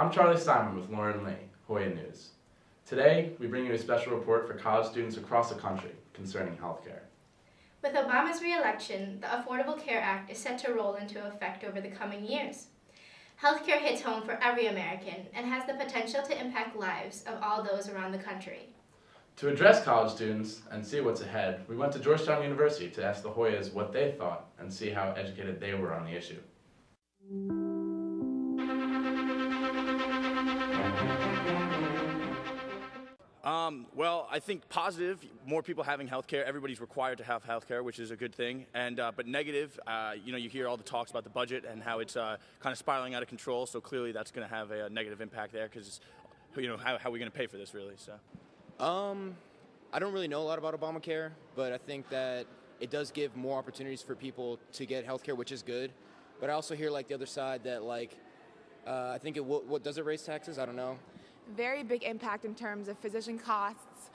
I'm Charlie Simon with Lauren Lee, Hoya News. Today, we bring you a special report for college students across the country concerning healthcare. With Obama's re-election, the Affordable Care Act is set to roll into effect over the coming years. Healthcare hits home for every American and has the potential to impact lives of all those around the country. To address college students and see what's ahead, we went to Georgetown University to ask the Hoyas what they thought and see how educated they were on the issue. Well, I think positive, more people having healthcare. Everybody's required to have healthcare, which is a good thing. And but negative, you hear all the talks about the budget and how it's kind of spiraling out of control. So clearly, that's going to have a negative impact there because, how are we going to pay for this really? So, I don't really know a lot about Obamacare, but I think that it does give more opportunities for people to get healthcare, which is good. But I also hear the other side that I think what does it raise taxes? I don't know. Very big impact in terms of physician costs,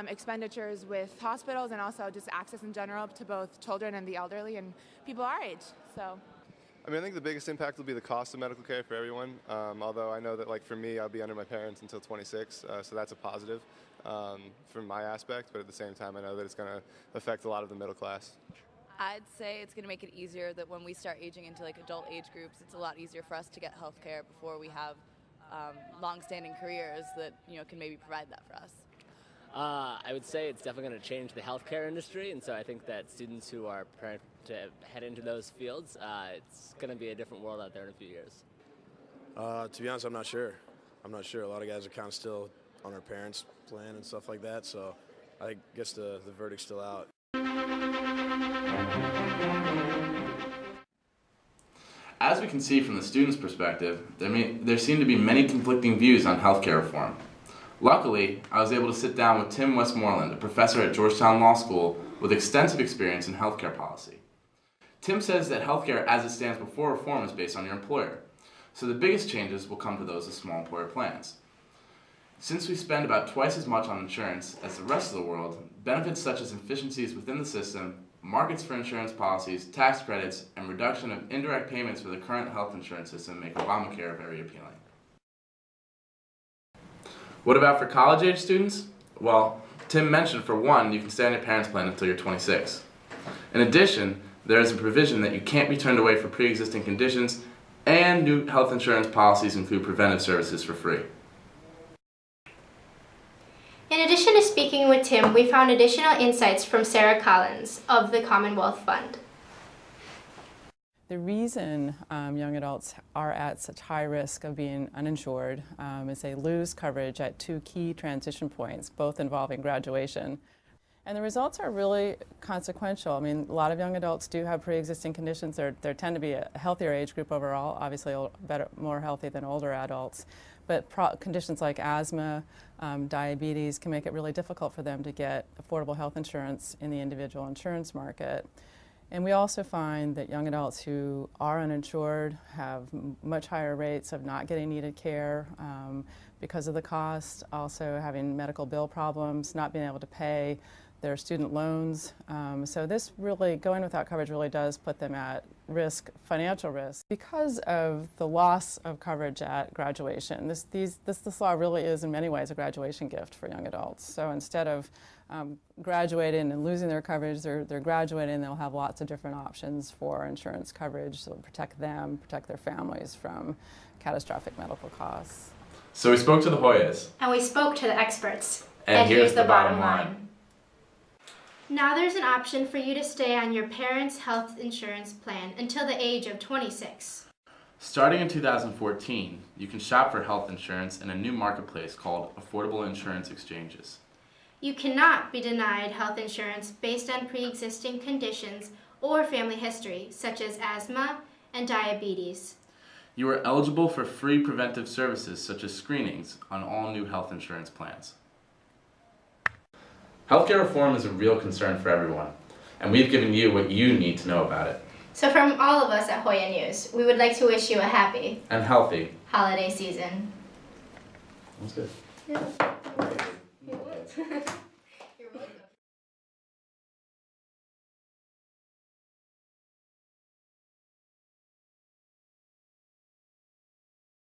expenditures with hospitals, and also just access in general to both children and the elderly and people our age. So, I think the biggest impact will be the cost of medical care for everyone. Although I know that for me, I'll be under my parents until 26, so that's a positive from my aspect. But at the same time, I know that it's going to affect a lot of the middle class. I'd say it's going to make it easier that when we start aging into adult age groups, it's a lot easier for us to get health care before we have long-standing careers that can maybe provide that for us. I would say it's definitely going to change the healthcare industry, and so I think that students who are preparing to head into those fields, it's going to be a different world out there in a few years. To be honest, I'm not sure. A lot of guys are kind of still on their parents' plan and stuff like that, so I guess the verdict's still out. As we can see from the students' perspective, there seem to be many conflicting views on healthcare reform. Luckily, I was able to sit down with Tim Westmoreland, a professor at Georgetown Law School with extensive experience in healthcare policy. Tim says that healthcare as it stands before reform is based on your employer, so the biggest changes will come to those with small employer plans. Since we spend about twice as much on insurance as the rest of the world, benefits such as efficiencies within the system, markets for insurance policies, tax credits, and reduction of indirect payments for the current health insurance system make Obamacare very appealing. What about for college-age students? Well, Tim mentioned for one, you can stay on your parents' plan until you're 26. In addition, there is a provision that you can't be turned away for pre-existing conditions, and new health insurance policies include preventive services for free. In addition to speaking with Tim, we found additional insights from Sarah Collins of the Commonwealth Fund. The reason young adults are at such high risk of being uninsured is they lose coverage at two key transition points, both involving graduation. And the results are really consequential. A lot of young adults do have pre-existing conditions. They tend to be a healthier age group overall, obviously more healthy than older adults. But conditions like asthma, diabetes can make it really difficult for them to get affordable health insurance in the individual insurance market. And we also find that young adults who are uninsured have much higher rates of not getting needed care because of the cost, also having medical bill problems, not being able to pay their student loans. So this really, going without coverage really does put them at risk, financial risk, because of the loss of coverage at graduation. This law really is in many ways a graduation gift for young adults. So instead of graduating and losing their coverage, they're graduating and they'll have lots of different options for insurance coverage to protect them, protect their families from catastrophic medical costs. So we spoke to the Hoyas. And we spoke to the experts. And here's the bottom line. Now there's an option for you to stay on your parents' health insurance plan until the age of 26. Starting in 2014, you can shop for health insurance in a new marketplace called Affordable Insurance Exchanges. You cannot be denied health insurance based on pre-existing conditions or family history, such as asthma and diabetes. You are eligible for free preventive services such as screenings on all new health insurance plans. Healthcare reform is a real concern for everyone, and we've given you what you need to know about it. So from all of us at Hoya News, we would like to wish you a happy and healthy holiday season. That's good. Yeah. It was.